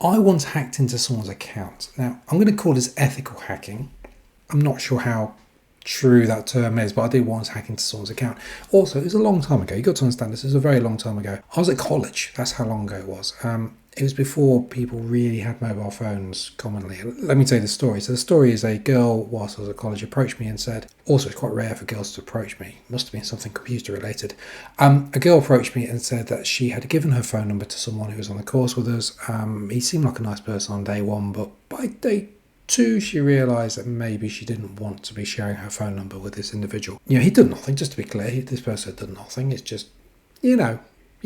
I once hacked into someone's account. Now, I'm going to call this ethical hacking. I'm not sure how true that term is, but I did once hack into someone's account. Also, it was a long time ago. You've got to understand this is a very long time ago. I was at college. That's how long ago it was. It was before people really had mobile phones commonly. Let me tell you the story. So the story is a girl, whilst I was at college, approached me and said, also it's quite rare for girls to approach me. Must have been something computer related. A girl approached me and said that she had given her phone number to someone who was on the course with us. He seemed like a nice person on day one, but by day two, she realised that maybe she didn't want to be sharing her phone number with this individual. He'd done nothing, just to be clear. This person had done nothing. It's just, you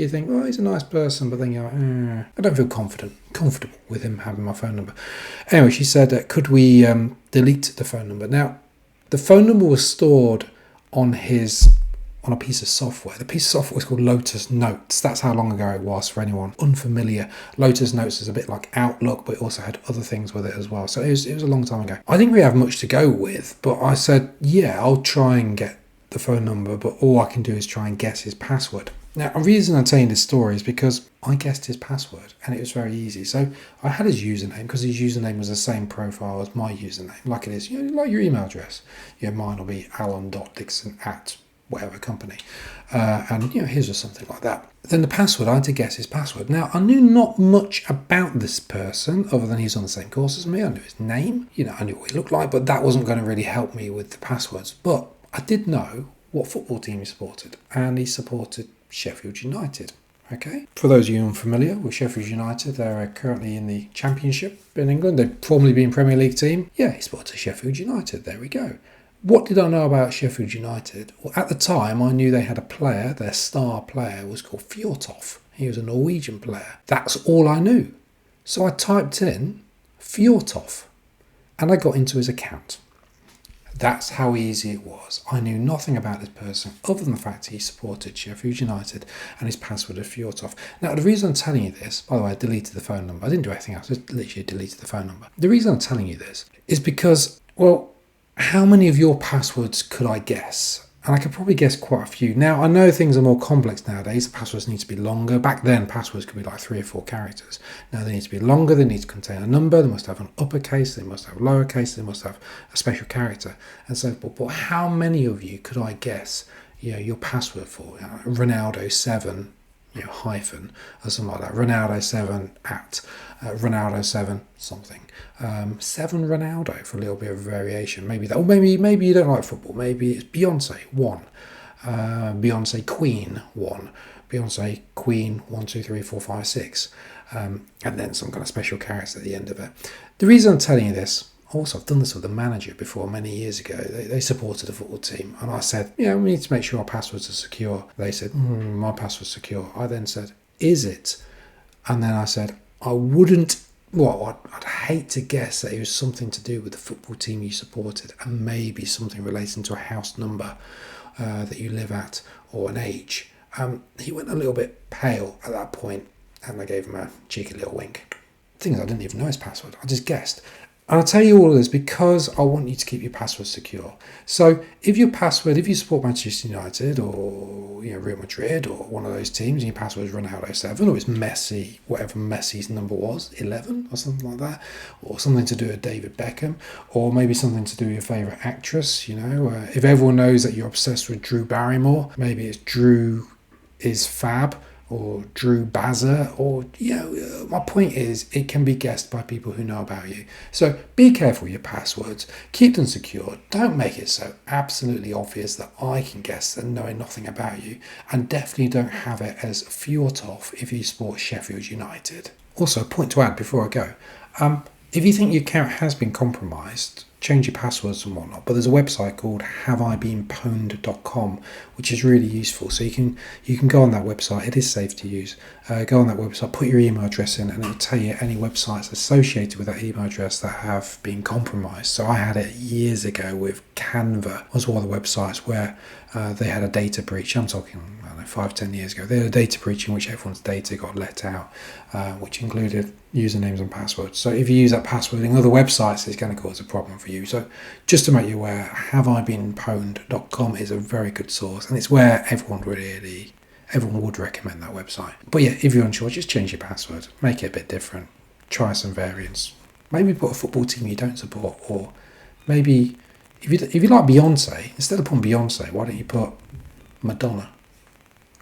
think, well, he's a nice person, but then you're like, I don't feel comfortable with him having my phone number. Anyway, she said, could we delete the phone number? Now, the phone number was stored on a piece of software. The piece of software was called Lotus Notes. That's how long ago it was for anyone unfamiliar. Lotus Notes is a bit like Outlook, but it also had other things with it as well. So it was a long time ago. I didn't really have much to go with, but I said, yeah, I'll try and get the phone number, but all I can do is try and guess his password. Now, the reason I'm telling this story is because I guessed his password and it was very easy. So I had his username because his username was the same profile as my username, like it is, like your email address. Mine will be alan.dixon@ whatever company. And his was something like that. Then the password, I had to guess his password. Now, I knew not much about this person other than he's on the same course as me. I knew his name, I knew what he looked like, but that wasn't going to really help me with the passwords. But I did know what football team he supported, and he supported Sheffield United. Okay. For those of you unfamiliar with Sheffield United, they're currently in the Championship in England. They've formerly been Premier League team. Yeah, he supported Sheffield United. There we go. What did I know about Sheffield United? Well, at the time, I knew they had a player. Their star player was called Fjortoft. He was a Norwegian player. That's all I knew. So I typed in Fjortoft, and I got into his account. That's how easy it was. I knew nothing about this person other than the fact he supported Sheffield United and his password is Fjortoft. Now, the reason I'm telling you this, by the way, I deleted the phone number. I didn't do anything else. I just literally deleted the phone number. The reason I'm telling you this is because, how many of your passwords could I guess? And I could probably guess quite a few. Now, I know things are more complex nowadays. The passwords need to be longer. Back then, passwords could be like 3 or 4 characters. Now, they need to be longer. They need to contain a number. They must have an uppercase. They must have lowercase. They must have a special character and so forth. But how many of you could I guess your password for? Ronaldo7, hyphen, or something like that. Ronaldo7 at Ronaldo7 something. 7 Ronaldo for a little bit of variation. Maybe that, or maybe you don't like football. Maybe it's Beyonce 1, Beyonce Queen 1, Beyonce Queen 1 2 3 4 5 6, and then some kind of special character at the end of it. The reason I'm telling you this, also I've done this with a manager before many years ago. They supported a football team, and I said, we need to make sure our passwords are secure. They said, my password's secure. I then said, is it? And then I said, I'd hate to guess that it was something to do with the football team you supported and maybe something relating to a house number that you live at or an age. He went a little bit pale at that point, and I gave him a cheeky little wink. The thing is, I didn't even know his password. I just guessed. And I'll tell you all of this because I want you to keep your password secure. So if you support Manchester United or Real Madrid or one of those teams, and your password is Ronaldo7 or it's Messi, whatever Messi's number was, 11 or something like that, or something to do with David Beckham, or maybe something to do with your favourite actress, if everyone knows that you're obsessed with Drew Barrymore, maybe it's Drew is Fab, or Drew Bazza, or, my point is, it can be guessed by people who know about you. So be careful with your passwords, keep them secure, don't make it so absolutely obvious that I can guess and knowing nothing about you, and definitely don't have it as Fjortoft if you support Sheffield United. Also, a point to add before I go, if you think your account has been compromised, change your passwords and whatnot, but there's a website called haveibeenpwned.com which is really useful. So you can go on that website. It is safe to use. Go on that website, put your email address in, and it'll tell you any websites associated with that email address that have been compromised. So I had it years ago with Canva, was one of the websites where they had a data breach. I'm talking 5-10 years ago. They had a data breach in which everyone's data got let out, which included usernames and passwords. So if you use that password in other websites, it's going to cause a problem for you. So just to make you aware, haveibeenpwned.com is a very good source, and it's where everyone would recommend that website. But yeah, if you're unsure, just change your password, make it a bit different. try some variants. Maybe put a football team you don't support, or maybe if you like Beyonce, instead of putting Beyonce, why don't you put Madonna,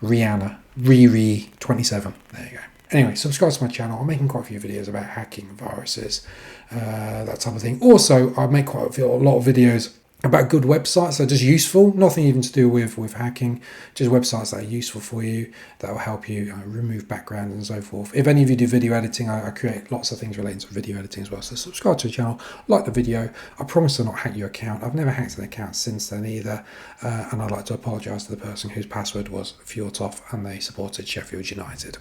Rihanna, Riri27. There you go. Anyway, subscribe to my channel. I'm making quite a few videos about hacking, viruses, that type of thing. Also, I make quite a lot of videos about good websites that are just useful, nothing even to do with hacking, just websites that are useful for you, that will help you remove backgrounds and so forth. If any of you do video editing, I create lots of things relating to video editing as well. So subscribe to the channel, like the video. I promise to not hack your account. I've never hacked an account since then either. And I'd like to apologise to the person whose password was Fjortoff and they supported Sheffield United.